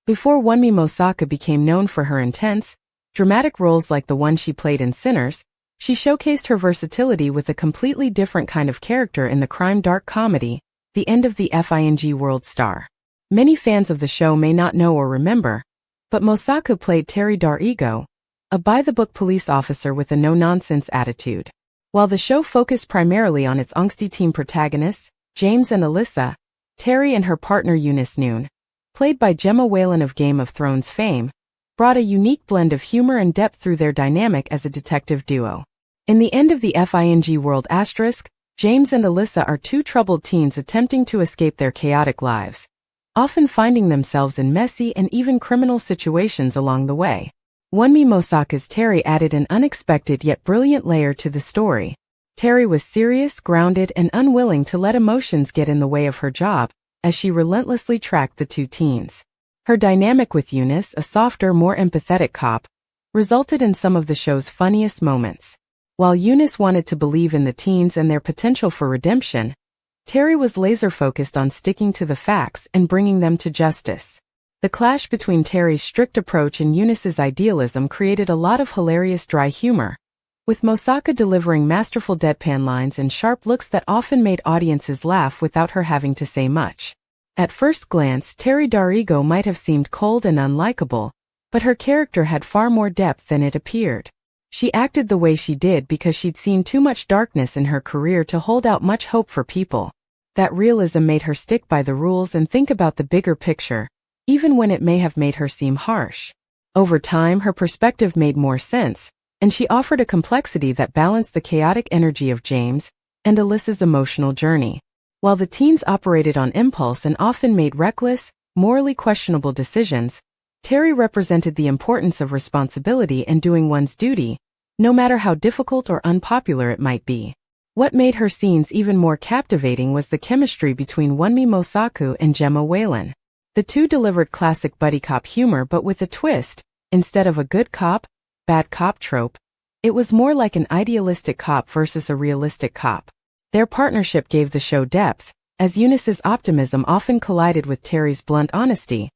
Before Wunmi Mosaku became known for her intense, dramatic roles like the one she played in Sinners, she showcased her versatility with a completely different kind of character in the crime dark comedy, The End of the Fing World Star. Many fans of the show may not know or remember, but Mosaku played Teri Darego, a by-the-book police officer with a no-nonsense attitude. While the show focused primarily on its angsty teen protagonists, James and Alyssa, Teri and her partner Eunice Noon, played by Gemma Whelan of Game of Thrones fame, brought a unique blend of humor and depth through their dynamic as a detective duo. In The End of the Fing World *, James and Alyssa are two troubled teens attempting to escape their chaotic lives, often finding themselves in messy and even criminal situations along the way. Wunmi Mosaku's Teri added an unexpected yet brilliant layer to the story. Teri was serious, grounded, and unwilling to let emotions get in the way of her job, as she relentlessly tracked the two teens. Her dynamic with Eunice, a softer, more empathetic cop, resulted in some of the show's funniest moments. While Eunice wanted to believe in the teens and their potential for redemption, Teri was laser-focused on sticking to the facts and bringing them to justice. The clash between Teri's strict approach and Eunice's idealism created a lot of hilarious dry humor, with Mosaku delivering masterful deadpan lines and sharp looks that often made audiences laugh without her having to say much. At first glance, Teri Darego might have seemed cold and unlikable, but her character had far more depth than it appeared. She acted the way she did because she'd seen too much darkness in her career to hold out much hope for people. That realism made her stick by the rules and think about the bigger picture, even when it may have made her seem harsh. Over time, her perspective made more sense, and she offered a complexity that balanced the chaotic energy of James and Alyssa's emotional journey. While the teens operated on impulse and often made reckless, morally questionable decisions, Teri represented the importance of responsibility and doing one's duty, no matter how difficult or unpopular it might be. What made her scenes even more captivating was the chemistry between Wunmi Mosaku and Gemma Whelan. The two delivered classic buddy cop humor, but with a twist. Instead of a good cop, bad cop trope, it was more like an idealistic cop versus a realistic cop. Their partnership gave the show depth, as Eunice's optimism often collided with Teri's blunt honesty,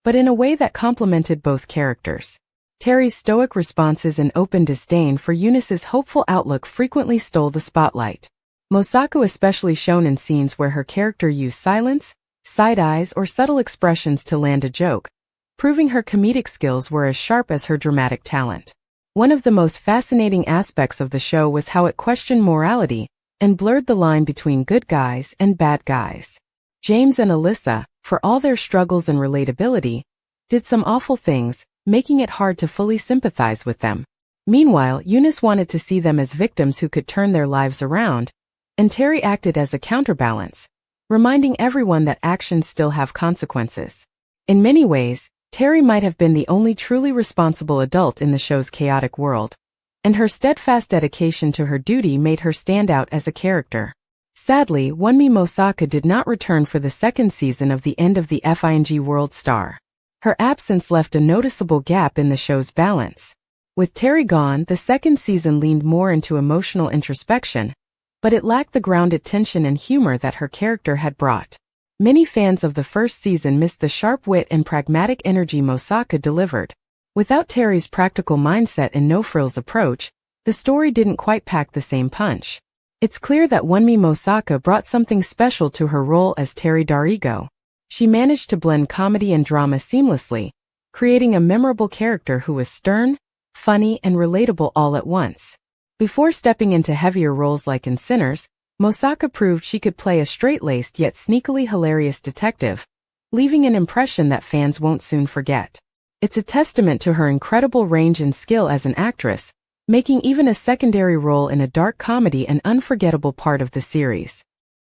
but in a way that complemented both characters. Teri's stoic responses and open disdain for Eunice's hopeful outlook frequently stole the spotlight. Mosaku especially shone in scenes where her character used silence, side eyes, or subtle expressions to land a joke, proving her comedic skills were as sharp as her dramatic talent. One of the most fascinating aspects of the show was how it questioned morality and blurred the line between good guys and bad guys. James and Alyssa, for all their struggles and relatability, did some awful things, making it hard to fully sympathize with them. Meanwhile, Eunice wanted to see them as victims who could turn their lives around, and Teri acted as a counterbalance, reminding everyone that actions still have consequences. In many ways, Teri might have been the only truly responsible adult in the show's chaotic world, and her steadfast dedication to her duty made her stand out as a character. Sadly, Wunmi Mosaku did not return for the second season of The End of the Fing World Star. Her absence left a noticeable gap in the show's balance. With Teri gone, the second season leaned more into emotional introspection, but it lacked the grounded tension and humor that her character had brought. Many fans of the first season missed the sharp wit and pragmatic energy Mosaku delivered. Without Teri's practical mindset and no-frills approach, the story didn't quite pack the same punch. It's clear that Wunmi Mosaku brought something special to her role as Teri Darego. She managed to blend comedy and drama seamlessly, creating a memorable character who was stern, funny, and relatable all at once. Before stepping into heavier roles like in Sinners, Mosaku proved she could play a straight-laced yet sneakily hilarious detective, leaving an impression that fans won't soon forget. It's a testament to her incredible range and skill as an actress, making even a secondary role in a dark comedy an unforgettable part of the series.